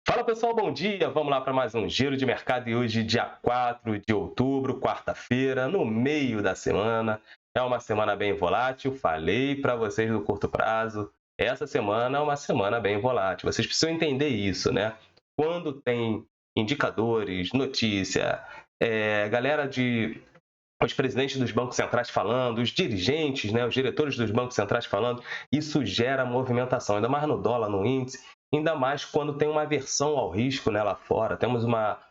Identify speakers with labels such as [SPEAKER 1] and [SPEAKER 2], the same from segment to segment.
[SPEAKER 1] Fala pessoal, bom dia! Vamos lá para mais um giro de mercado e hoje, dia 4 de outubro, quarta-feira, no meio da semana. É uma semana bem volátil, falei para vocês do curto prazo. Essa semana é uma semana bem volátil. Vocês precisam entender isso, né? Quando tem indicadores, notícia, galera de os presidentes dos bancos centrais falando, os dirigentes, né, os diretores dos bancos centrais falando, isso gera movimentação, ainda mais no dólar, no índice, ainda mais quando tem uma aversão ao risco, né, lá fora. Temos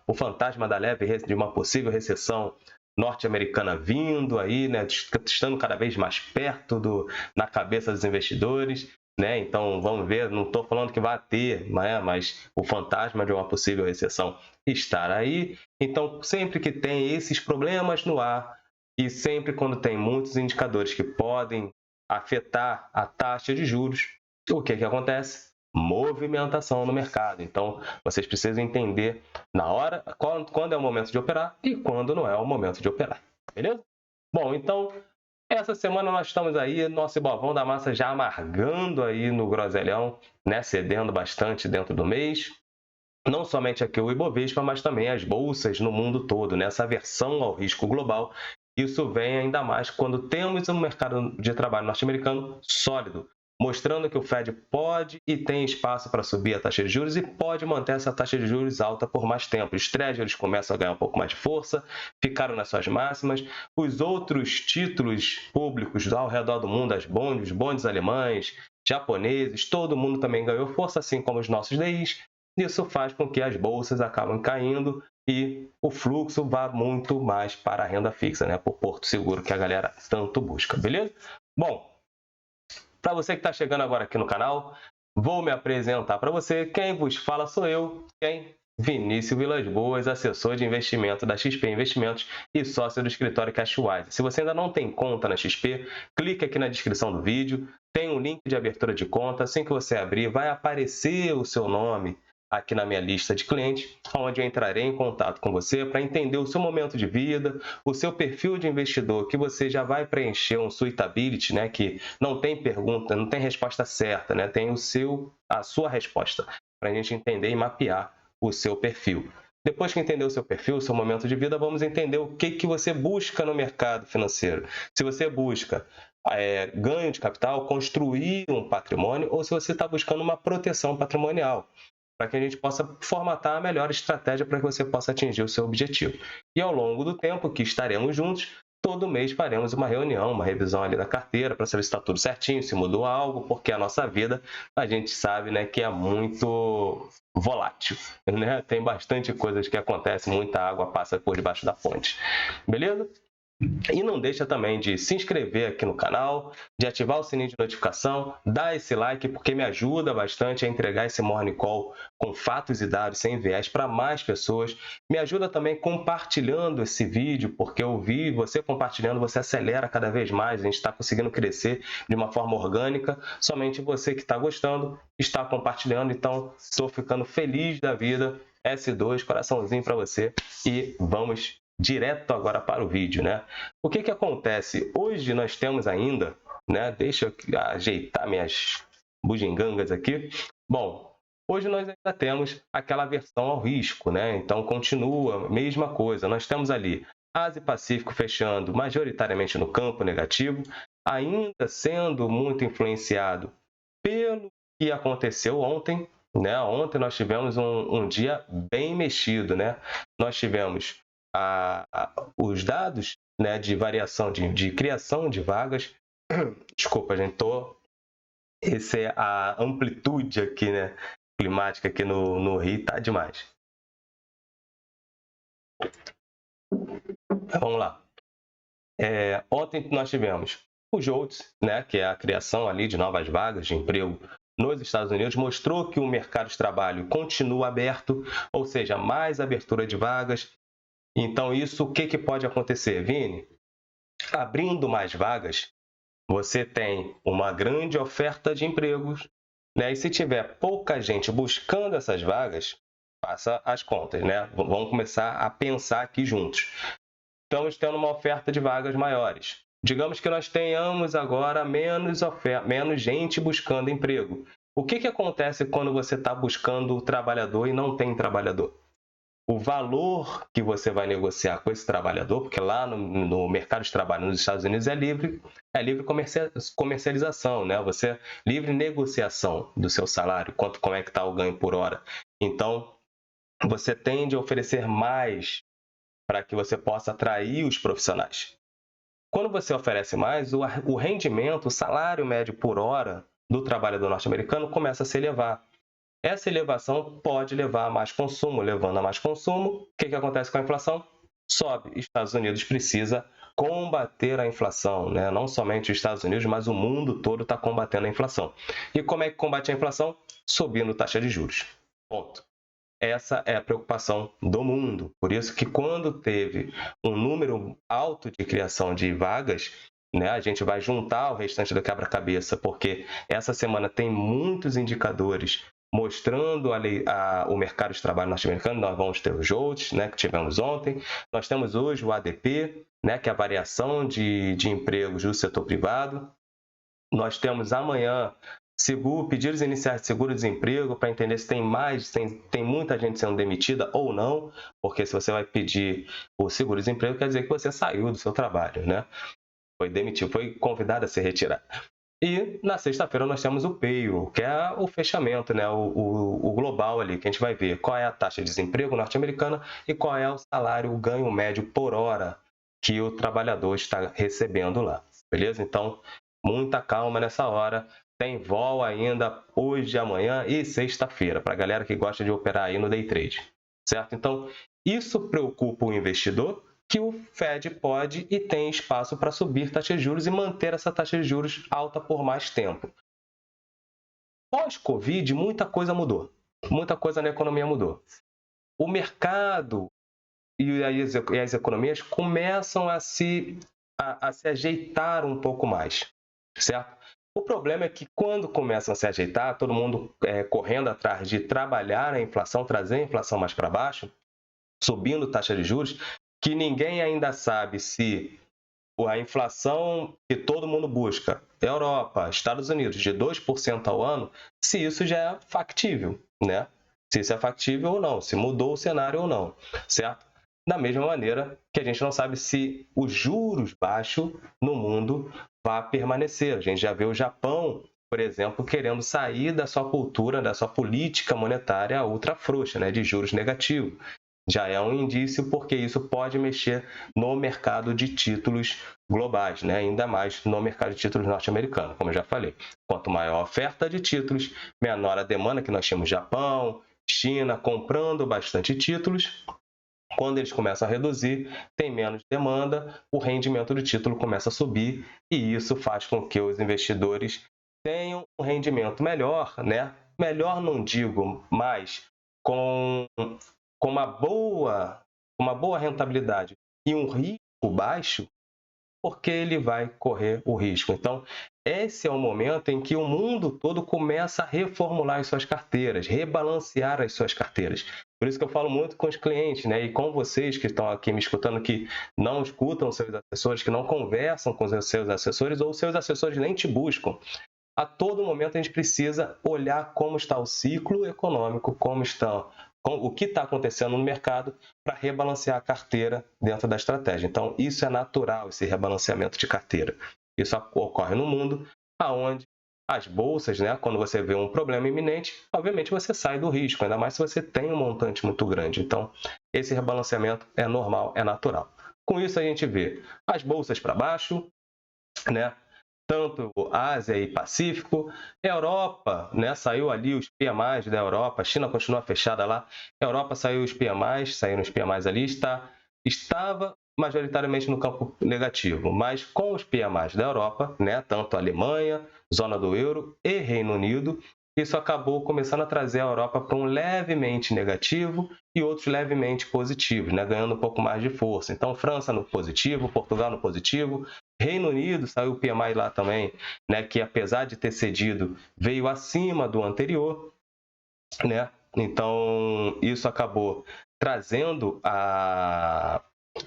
[SPEAKER 1] o fantasma da leve de uma possível recessão norte-americana vindo aí, né, estando cada vez mais perto na cabeça dos investidores. Né? Então, vamos ver, não estou falando que vai ter, né? Mas o fantasma de uma possível recessão estar aí. Então, sempre que tem esses problemas no ar, e sempre quando tem muitos indicadores que podem afetar a taxa de juros, o que acontece? Movimentação no mercado. Então, vocês precisam entender na hora, quando é o momento de operar e quando não é o momento de operar. Beleza? Bom, então, essa semana nós estamos aí, nosso Ibovão da Massa já amargando aí no groselhão, né? Cedendo bastante dentro do mês. Não somente aqui o Ibovespa, mas também as bolsas no mundo todo, né? Essa aversão ao risco global. Isso vem ainda mais quando temos um mercado de trabalho norte-americano sólido, mostrando que o Fed pode e tem espaço para subir a taxa de juros e pode manter essa taxa de juros alta por mais tempo. Os treasuries começam a ganhar um pouco mais de força, ficaram nas suas máximas. Os outros títulos públicos ao redor do mundo, os bondes alemães, japoneses, todo mundo também ganhou força, assim como os nossos DIs. Isso faz com que as bolsas acabem caindo e o fluxo vá muito mais para a renda fixa, né? Por Porto Seguro, que a galera tanto busca, beleza? Bom, para você que está chegando agora aqui no canal, vou me apresentar para você. Quem vos fala sou eu, Vinícius Vilas Boas, assessor de investimento da XP Investimentos e sócio do escritório Cashwise. Se você ainda não tem conta na XP, clique aqui na descrição do vídeo, tem um link de abertura de conta. Assim que você abrir, vai aparecer o seu nome aqui na minha lista de clientes, onde eu entrarei em contato com você para entender o seu momento de vida, o seu perfil de investidor, que você já vai preencher um suitability, né, que não tem pergunta, não tem resposta certa, né, tem a sua resposta, para a gente entender e mapear o seu perfil. Depois que entender o seu perfil, o seu momento de vida, vamos entender o que você busca no mercado financeiro. Se você busca ganho de capital, construir um patrimônio, ou se você está buscando uma proteção patrimonial, para que a gente possa formatar a melhor estratégia para que você possa atingir o seu objetivo. E ao longo do tempo que estaremos juntos, todo mês faremos uma reunião, uma revisão ali da carteira para saber se está tudo certinho, se mudou algo, porque a nossa vida, a gente sabe, né, que é muito volátil, né? Tem bastante coisas que acontecem, muita água passa por debaixo da ponte. Beleza? E não deixa também de se inscrever aqui no canal, de ativar o sininho de notificação, dar esse like, porque me ajuda bastante a entregar esse Morning Call com fatos e dados sem viés para mais pessoas. Me ajuda também compartilhando esse vídeo, porque eu vi você compartilhando, você acelera cada vez mais, a gente está conseguindo crescer de uma forma orgânica. Somente você que está gostando está compartilhando, então estou ficando feliz da vida. S2, coraçãozinho para você e vamos direto agora para o vídeo, né? O que acontece? Hoje nós temos ainda, né? Deixa eu ajeitar minhas bugigangas aqui. Bom, hoje nós ainda temos aquela aversão ao risco, né? Então continua a mesma coisa. Nós temos ali Ásia e Pacífico fechando majoritariamente no campo negativo, ainda sendo muito influenciado pelo que aconteceu ontem, né? Ontem nós tivemos um dia bem mexido, né? Nós tivemos os dados, né, de variação de criação de vagas. Desculpa, gente, essa é a amplitude aqui, né, climática aqui no Rio, tá demais. Vamos lá. Ontem nós tivemos o JOLTS, né, que é a criação ali de novas vagas de emprego nos Estados Unidos, mostrou que o mercado de trabalho continua aberto, ou seja, mais abertura de vagas. Então, isso, o que pode acontecer, Vini? Abrindo mais vagas, você tem uma grande oferta de empregos, né? E se tiver pouca gente buscando essas vagas, faça as contas, né? Vamos começar a pensar aqui juntos. Estamos tendo uma oferta de vagas maiores. Digamos que nós tenhamos agora menos gente buscando emprego. O que acontece quando você está buscando trabalhador e não tem trabalhador? O valor que você vai negociar com esse trabalhador, porque lá no mercado de trabalho nos Estados Unidos é livre comercialização, né? Você livre negociação do seu salário, como é que está o ganho por hora. Então, você tende a oferecer mais para que você possa atrair os profissionais. Quando você oferece mais, o rendimento, o salário médio por hora do trabalhador norte-americano começa a se elevar. Essa elevação pode levar a mais consumo, levando a mais consumo. O que acontece com a inflação? Sobe. Estados Unidos precisa combater a inflação, né? Não somente os Estados Unidos, mas o mundo todo está combatendo a inflação. E como é que combate a inflação? Subindo taxa de juros. Ponto. Essa é a preocupação do mundo. Por isso que quando teve um número alto de criação de vagas, né, a gente vai juntar o restante do quebra-cabeça, porque essa semana tem muitos indicadores mostrando o mercado de trabalho norte-americano. Nós vamos ter os JOLTS, né, que tivemos ontem. Nós temos hoje o ADP, né, que é a variação de empregos do setor privado. Nós temos amanhã pedidos iniciais de seguro-desemprego para entender se tem muita gente sendo demitida ou não, porque se você vai pedir o seguro-desemprego, quer dizer que você saiu do seu trabalho, né? Foi demitido, foi convidado a se retirar. E na sexta-feira nós temos o payroll, que é o fechamento, né? o global ali, que a gente vai ver qual é a taxa de desemprego norte-americana e qual é o salário, o ganho médio por hora que o trabalhador está recebendo lá, beleza? Então, muita calma nessa hora. Tem vol ainda hoje, amanhã e sexta-feira, para a galera que gosta de operar aí no day trade, certo? Então, isso preocupa o investidor, que o Fed pode e tem espaço para subir taxa de juros e manter essa taxa de juros alta por mais tempo. Pós-Covid, muita coisa mudou. Muita coisa na economia mudou. O mercado e as economias começam a se ajeitar um pouco mais, certo? O problema é que quando começam a se ajeitar, todo mundo correndo atrás de trabalhar a inflação, trazer a inflação mais para baixo, subindo taxa de juros, que ninguém ainda sabe se a inflação que todo mundo busca, Europa, Estados Unidos, de 2% ao ano, se isso já é factível, né? Se isso é factível ou não, se mudou o cenário ou não, certo? Da mesma maneira que a gente não sabe se os juros baixos no mundo vai permanecer. A gente já vê o Japão, por exemplo, querendo sair da sua cultura, da sua política monetária ultra frouxa, né, de juros negativos. Já é um indício porque isso pode mexer no mercado de títulos globais, né? Ainda mais no mercado de títulos norte-americano, como eu já falei. Quanto maior a oferta de títulos, menor a demanda, que nós temos Japão, China comprando bastante títulos. Quando eles começam a reduzir, tem menos demanda, o rendimento do título começa a subir e isso faz com que os investidores tenham um rendimento melhor, né? Melhor não digo, mas com uma boa rentabilidade e um risco baixo, porque ele vai correr o risco. Então, esse é o momento em que o mundo todo começa a reformular as suas carteiras, rebalancear as suas carteiras. Por isso que eu falo muito com os clientes, né? E com vocês que estão aqui me escutando, que não escutam seus assessores, que não conversam com os seus assessores, ou os seus assessores nem te buscam. A todo momento a gente precisa olhar como está o ciclo econômico, o que está acontecendo no mercado para rebalancear a carteira dentro da estratégia. Então, isso é natural, esse rebalanceamento de carteira. Isso ocorre no mundo, onde as bolsas, né, quando você vê um problema iminente, obviamente você sai do risco, ainda mais se você tem um montante muito grande. Então, esse rebalanceamento é normal, é natural. Com isso, a gente vê as bolsas para baixo, né? Tanto Ásia e Pacífico, Europa, né, saiu ali os PMIs da Europa, a China continua fechada lá, Europa saiu os PMIs, saíram os PMIs ali, estava majoritariamente no campo negativo, mas com os PMIs da Europa, né, tanto a Alemanha, zona do euro e Reino Unido, isso acabou começando a trazer a Europa para um levemente negativo e outros levemente positivos, né, ganhando um pouco mais de força. Então, França no positivo, Portugal no positivo, Reino Unido, saiu o PMI lá também, né, que apesar de ter cedido, veio acima do anterior, né? Então, isso acabou trazendo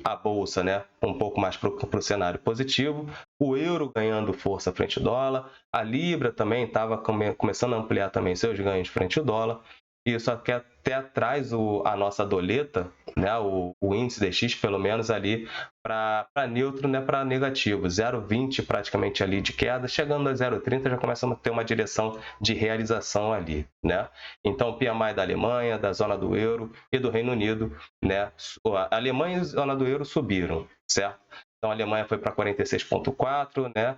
[SPEAKER 1] a bolsa, né, um pouco mais para o cenário positivo, o euro ganhando força frente ao dólar, a libra também estava começando a ampliar também seus ganhos frente ao dólar. Isso até traz a nossa doleta, né, o índice DX, pelo menos ali, para neutro, né, para negativo. 0,20 praticamente ali de queda, chegando a 0,30 já começa a ter uma direção de realização ali, né? Então, o PMI da Alemanha, da zona do euro e do Reino Unido, né? A Alemanha e a zona do euro subiram, certo? Então, a Alemanha foi para 46,4, né?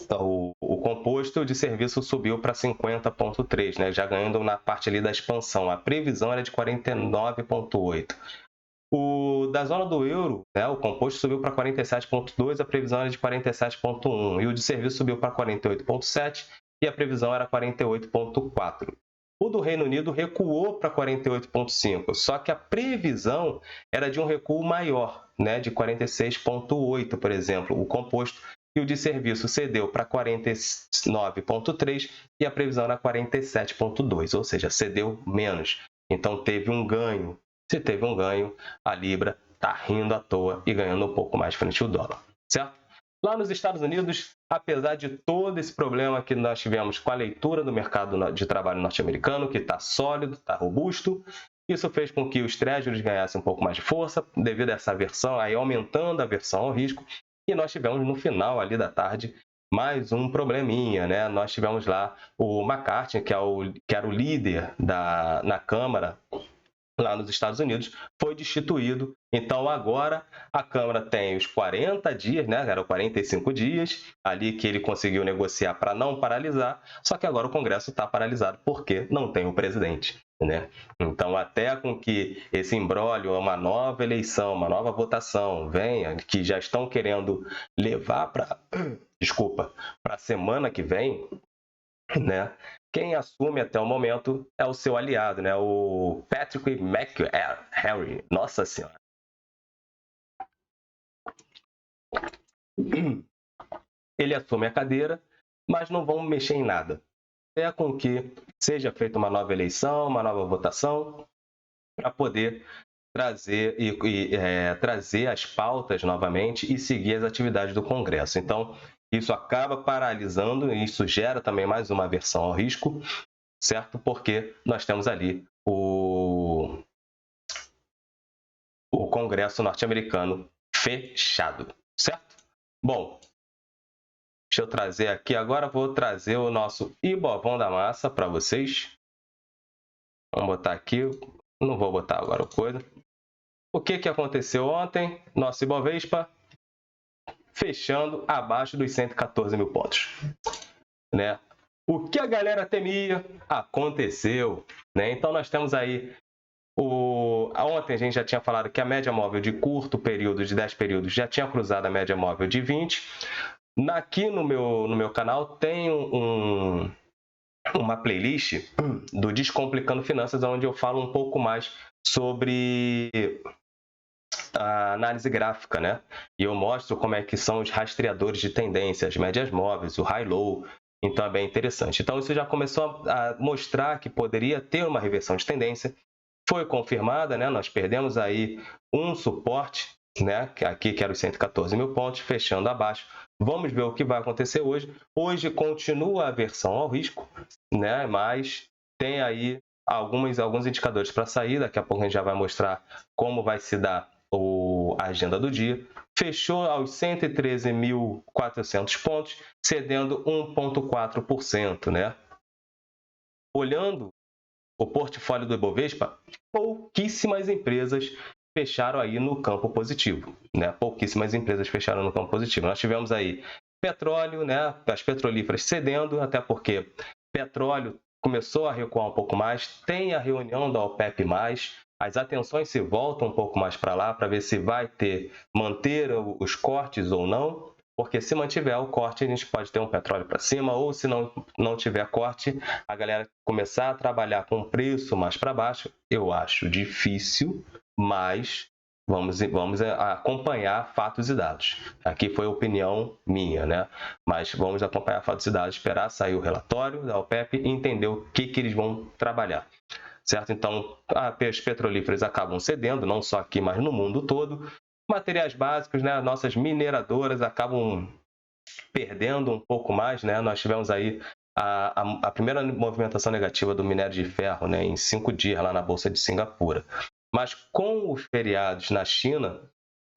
[SPEAKER 1] O composto de serviço subiu para 50,3, né? Já ganhando na parte ali da expansão. A previsão era de 49,8. O da zona do euro, né, o composto subiu para 47,2, a previsão era de 47,1. E o de serviço subiu para 48,7 e a previsão era 48,4. O do Reino Unido recuou para 48,5, só que a previsão era de um recuo maior, né, de 46,8, por exemplo, o composto. E o de serviço cedeu para 49,3 e a previsão era 47,2, ou seja, cedeu menos. Então teve um ganho. Se teve um ganho, a Libra está rindo à toa e ganhando um pouco mais frente ao dólar, certo? Lá nos Estados Unidos, apesar de todo esse problema que nós tivemos com a leitura do mercado de trabalho norte-americano, que está sólido, está robusto, isso fez com que os treasuries ganhassem um pouco mais de força, devido a essa aversão, aí aumentando a aversão ao risco, e nós tivemos no final ali da tarde mais um probleminha, né? Nós tivemos lá o McCarthy, que era o líder na Câmara, lá nos Estados Unidos, foi destituído. Então, agora, a Câmara tem os 40 dias, né? Eram 45 dias, ali que ele conseguiu negociar para não paralisar, só que agora o Congresso está paralisado porque não tem o presidente, né? Então, até com que esse imbróglio, uma nova eleição, uma nova votação venha, que já estão querendo levar para a semana que vem, né? Quem assume até o momento é o seu aliado, né? O Patrick McHenry. Nossa Senhora. Ele assume a cadeira, mas não vão mexer em nada. Até com que seja feita uma nova eleição, uma nova votação, para poder trazer trazer as pautas novamente e seguir as atividades do Congresso. Então, isso acaba paralisando e isso gera também mais uma aversão ao risco, certo? Porque nós temos ali o Congresso norte-americano fechado, certo? Bom, deixa eu trazer aqui agora, vou trazer o nosso Ibovão da Massa para vocês. Vamos botar aqui, não vou botar agora o coisa. O que aconteceu ontem? Nosso Ibovespa fechando abaixo dos 114 mil pontos, né? O que a galera temia aconteceu, né? Então nós temos aí ontem a gente já tinha falado que a média móvel de curto período, de 10 períodos, já tinha cruzado a média móvel de 20. Aqui no meu canal tem uma playlist do Descomplicando Finanças, onde eu falo um pouco mais sobre a análise gráfica, né? E eu mostro como é que são os rastreadores de tendência, as médias móveis, o high-low. Então é bem interessante. Então isso já começou a mostrar que poderia ter uma reversão de tendência. Foi confirmada, né? Nós perdemos aí um suporte, né? Aqui que era os 114 mil pontos, fechando abaixo. Vamos ver o que vai acontecer hoje. Hoje continua a aversão ao risco, né? Mas tem aí alguns indicadores para sair. Daqui a pouco a gente já vai mostrar como vai se dar a agenda do dia. Fechou aos 113.400 pontos, cedendo 1,4%, né? Olhando o portfólio do Ibovespa, pouquíssimas empresas fecharam aí no campo positivo, né? Pouquíssimas empresas fecharam no campo positivo. Nós tivemos aí petróleo, né? As petrolíferas cedendo, até porque petróleo começou a recuar um pouco mais. Tem a reunião da OPEP+, as atenções se voltam um pouco mais para lá, para ver se vai manter os cortes ou não. Porque se mantiver o corte, a gente pode ter um petróleo para cima, ou se não tiver corte, a galera começar a trabalhar com o preço mais para baixo. Eu acho difícil, mas vamos acompanhar fatos e dados. Aqui foi a opinião minha, né? Mas vamos acompanhar fatos e dados, esperar sair o relatório da OPEP e entender o que eles vão trabalhar. certo? Então, as petrolíferas acabam cedendo, não só aqui, mas no mundo todo. Materiais básicos, né? Nossas mineradoras acabam perdendo um pouco mais, né? Nós tivemos aí a primeira movimentação negativa do minério de ferro, né, em 5 dias lá na Bolsa de Singapura. Mas com os feriados na China,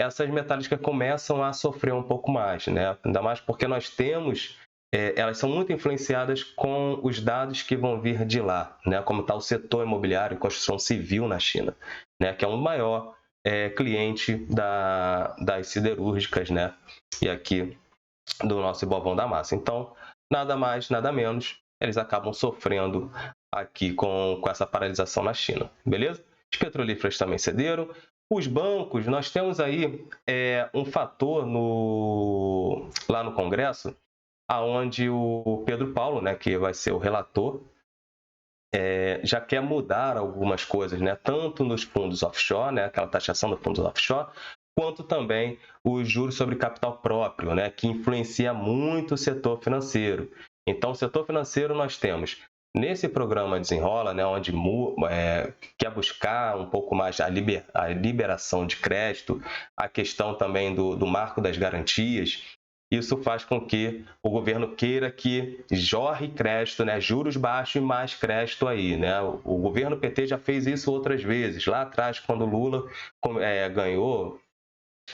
[SPEAKER 1] essas metálicas começam a sofrer um pouco mais, né? Ainda mais porque nós temos, elas são muito influenciadas com os dados que vão vir de lá, né? Como está o setor imobiliário e construção civil na China, né? Que é o maior cliente das siderúrgicas, né? E aqui do nosso Ibovão da Massa. Então, nada mais, nada menos, eles acabam sofrendo aqui com essa paralisação na China, beleza? Os petrolíferos também cederam. Os bancos, nós temos aí um fator lá no Congresso, aonde o Pedro Paulo, né, que vai ser o relator, já quer mudar algumas coisas, né? Tanto nos fundos offshore, né? Aquela taxação dos fundos offshore, quanto também os juros sobre capital próprio, né? Que influencia muito o setor financeiro. Então, o setor financeiro nós temos nesse programa Desenrola, né? Onde quer buscar um pouco mais a liberação de crédito, a questão também do marco das garantias. Isso faz com que o governo queira que jorre crédito, né? Juros baixos e mais crédito aí, né? O governo PT já fez isso outras vezes. Lá atrás, quando o Lula ganhou,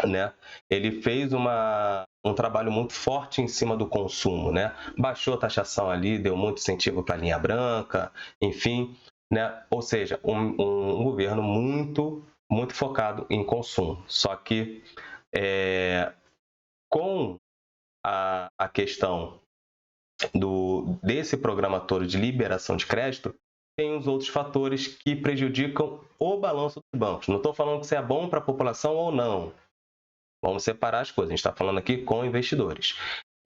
[SPEAKER 1] né? Ele fez um trabalho muito forte em cima do consumo, né? Baixou a taxação ali, deu muito incentivo para a linha branca, enfim, né? Ou seja, um governo muito, muito focado em consumo. Só que com a questão desse programa todo de liberação de crédito, tem os outros fatores que prejudicam o balanço dos bancos. Não estou falando que isso é bom para a população ou não. Vamos separar as coisas. A gente está falando aqui com investidores,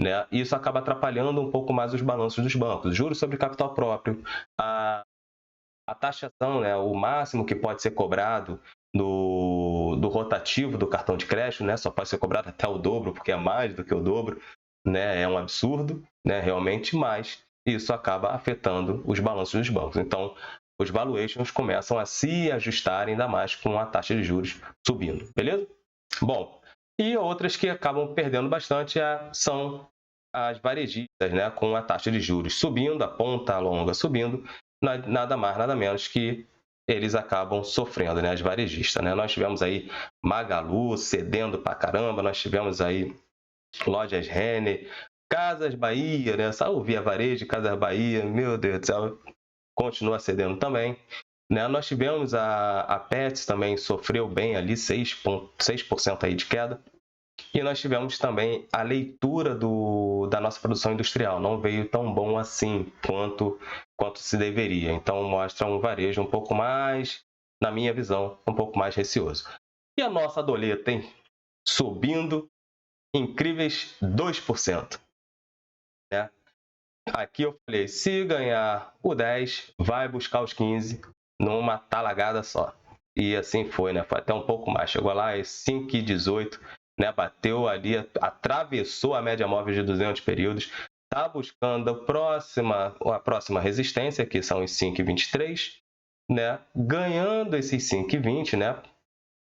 [SPEAKER 1] né? Isso acaba atrapalhando um pouco mais os balanços dos bancos. Juros sobre capital próprio, a taxação, né? O máximo que pode ser cobrado do rotativo do cartão de crédito, né? Só pode ser cobrado até o dobro, porque é mais do que o dobro, né? É um absurdo, né? Realmente, mas isso acaba afetando os balanços dos bancos. Então, os valuations começam a se ajustar ainda mais com a taxa de juros subindo, beleza? Bom, e outras que acabam perdendo bastante são as varejistas, né? Com a taxa de juros subindo, a ponta longa subindo, nada mais, nada menos que eles acabam sofrendo, né? As varejistas, né? Nós tivemos aí Magalu cedendo pra caramba, nós tivemos aí Lojas Renner, Casas Bahia, né? Só Via Varejo, Casas Bahia, meu Deus do céu, continua cedendo também. Né? Nós tivemos a Pets também sofreu bem ali, 6% aí de queda. E nós tivemos também a leitura da nossa produção industrial. Não veio tão bom assim quanto se deveria. Então, mostra um varejo um pouco mais, na minha visão, um pouco mais receoso. E a nossa doleta, hein? Subindo incríveis 2%. Né? Aqui eu falei, se ganhar o 10, vai buscar os 15 numa talagada só. E assim foi, né? Foi até um pouco mais. Chegou lá em 5,18, né? Bateu ali, atravessou a média móvel de 200 períodos. Está buscando a próxima resistência, que são os 5,23, né? Ganhando esses 5,20, né?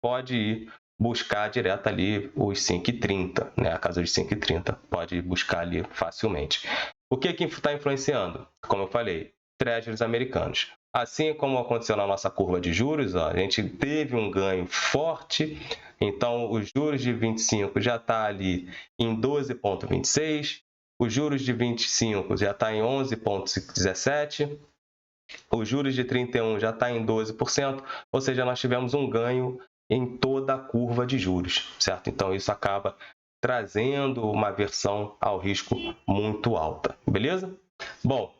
[SPEAKER 1] Pode ir buscar direto ali os 5,30, né? A casa de 5,30. Pode buscar ali facilmente. O que está influenciando? Como eu falei, treasuries americanos. Assim como aconteceu na nossa curva de juros, ó, a gente teve um ganho forte, então os juros de 25 já está ali em 12,26, os juros de 25 já está em 11,17, os juros de 31 já está em 12%, ou seja, nós tivemos um ganho em toda a curva de juros, certo? Então isso acaba trazendo uma aversão ao risco muito alta, beleza? Bom,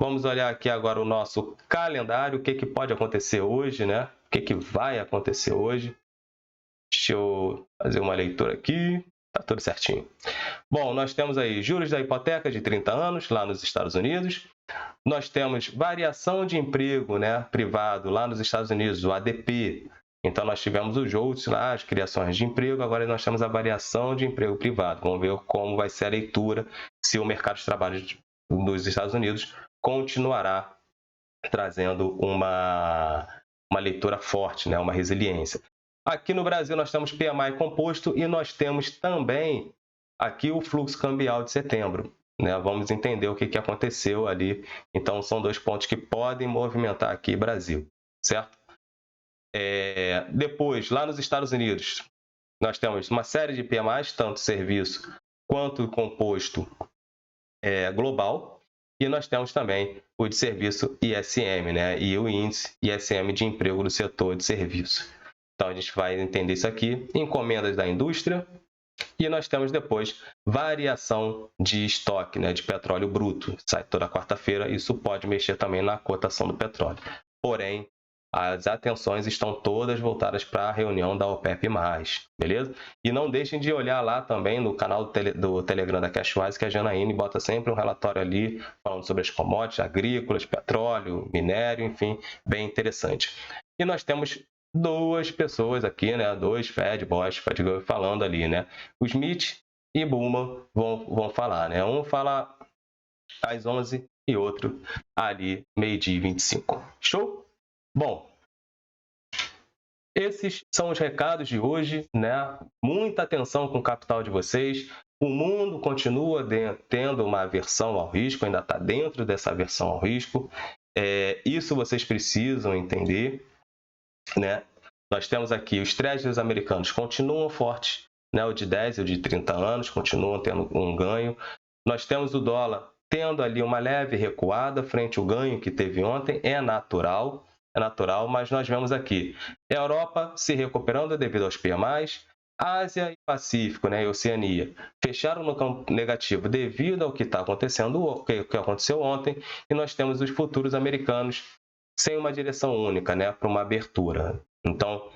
[SPEAKER 1] vamos olhar aqui agora o nosso calendário, o que pode acontecer hoje, né? O que vai acontecer hoje. Deixa eu fazer uma leitura aqui, tá tudo certinho. Bom, nós temos aí juros da hipoteca de 30 anos, lá nos Estados Unidos. Nós temos variação de emprego, né, privado, lá nos Estados Unidos, o ADP. Então, nós tivemos o JOLTS lá, as criações de emprego, agora nós temos a variação de emprego privado. Vamos ver como vai ser a leitura, se o mercado de trabalho dos Estados Unidos continuará trazendo uma leitura forte, né? Uma resiliência. Aqui no Brasil nós temos PMI composto e nós temos também aqui o fluxo cambial de setembro, né? Vamos entender o que aconteceu ali. Então, são dois pontos que podem movimentar aqui o Brasil, certo? Depois, lá nos Estados Unidos, nós temos uma série de PMIs, tanto serviço quanto composto global, e nós temos também o de serviço ISM, né? E o índice ISM de emprego do setor de serviço. Então, a gente vai entender isso aqui, encomendas da indústria, e nós temos depois variação de estoque, né, de petróleo bruto. Sai toda quarta-feira, isso pode mexer também na cotação do petróleo. Porém, as atenções estão todas voltadas para a reunião da OPEP+, beleza? E não deixem de olhar lá também no canal do Telegram da Cashwise, que a Janaíne bota sempre um relatório ali falando sobre as commodities agrícolas, petróleo, minério, enfim, bem interessante. E nós temos duas pessoas aqui, né? Dois Fed Boss falando ali, né? O Smith e Bowman vão falar, né? Um fala às 11 e outro ali meio-dia e 25. Show? Bom, esses são os recados de hoje, né? Muita atenção com o capital de vocês. O mundo continua tendo uma aversão ao risco, ainda está dentro dessa aversão ao risco. Isso vocês precisam entender, né? Nós temos aqui os treasuries americanos continuam fortes, né? O de 10 e o de 30 anos continuam tendo um ganho. Nós temos o dólar tendo ali uma leve recuada frente ao ganho que teve ontem, é natural, mas nós vemos aqui a Europa se recuperando devido aos PMIs, Ásia e Pacífico, né, e Oceania, fecharam no campo negativo devido ao que está acontecendo, o que aconteceu ontem, e nós temos os futuros americanos sem uma direção única, né, para uma abertura. Então,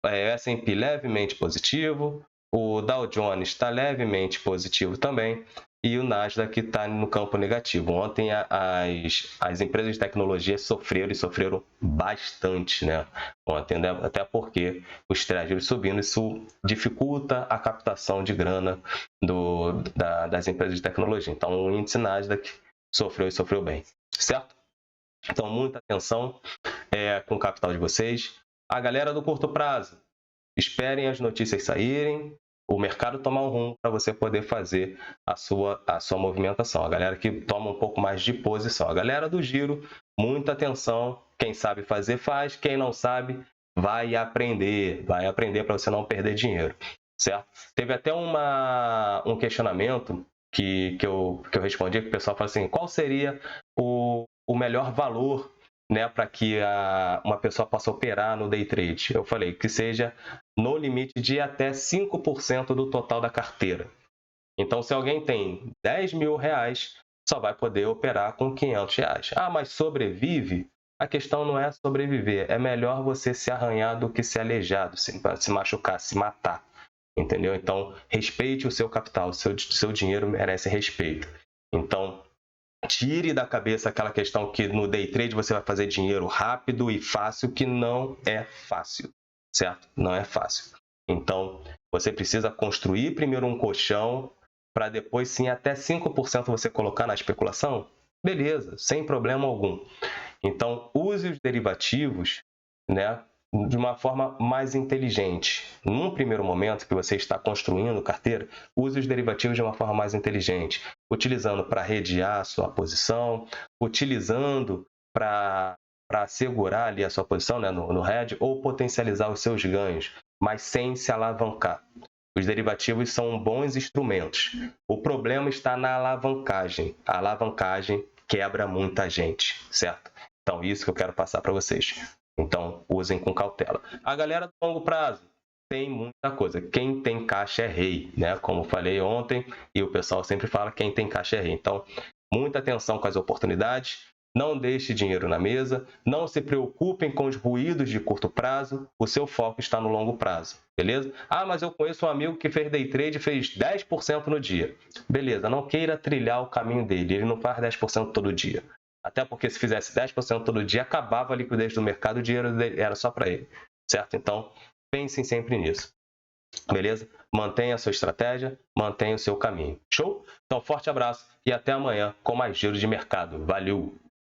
[SPEAKER 1] S&P levemente positivo, o Dow Jones está levemente positivo também, e o Nasdaq está no campo negativo. Ontem as empresas de tecnologia sofreram bastante, né? Ontem, né? Até porque os treasuries subindo, isso dificulta a captação de grana das empresas de tecnologia. Então, o índice Nasdaq sofreu bem, certo? Então, muita atenção com o capital de vocês. A galera do curto prazo, esperem as notícias saírem, o mercado tomar um rumo para você poder fazer a sua movimentação. A galera que toma um pouco mais de posição. A galera do giro, muita atenção. Quem sabe fazer, faz. Quem não sabe, vai aprender. Vai aprender para você não perder dinheiro, certo? Teve até um questionamento que eu respondi, que o pessoal fala assim, qual seria o melhor valor, né, para que uma pessoa possa operar no day trade? Eu falei que seja no limite de até 5% do total da carteira. Então, se alguém tem 10 mil reais, só vai poder operar com 500 reais. Ah, mas sobrevive? A questão não é sobreviver. É melhor você se arranhar do que se aleijar, se machucar, se matar. Entendeu? Então, respeite o seu capital. O seu dinheiro merece respeito. Então, tire da cabeça aquela questão que no day trade você vai fazer dinheiro rápido e fácil, que não é fácil, certo? Não é fácil. Então, você precisa construir primeiro um colchão para depois sim até 5% você colocar na especulação. Beleza, sem problema algum. Então, use os derivativos, né, de uma forma mais inteligente. Num primeiro momento que você está construindo carteira, use os derivativos de uma forma mais inteligente, utilizando para redear a sua posição, utilizando para assegurar ali a sua posição, né, no hedge, ou potencializar os seus ganhos, mas sem se alavancar. Os derivativos são bons instrumentos. O problema está na alavancagem. A alavancagem quebra muita gente, certo? Então, isso que eu quero passar para vocês. Então, usem com cautela. A galera do longo prazo tem muita coisa. Quem tem caixa é rei, né? Como falei ontem, e o pessoal sempre fala, quem tem caixa é rei. Então, muita atenção com as oportunidades. Não deixe dinheiro na mesa. Não se preocupem com os ruídos de curto prazo. O seu foco está no longo prazo, beleza? Ah, mas eu conheço um amigo que fez day trade e fez 10% no dia. Beleza, não queira trilhar o caminho dele. Ele não faz 10% todo dia. Até porque se fizesse 10% todo dia, acabava a liquidez do mercado, o dinheiro era só para ele, certo? Então, pensem sempre nisso, beleza? Mantenha a sua estratégia, mantenha o seu caminho. Show? Então, forte abraço e até amanhã com mais giro de mercado. Valeu!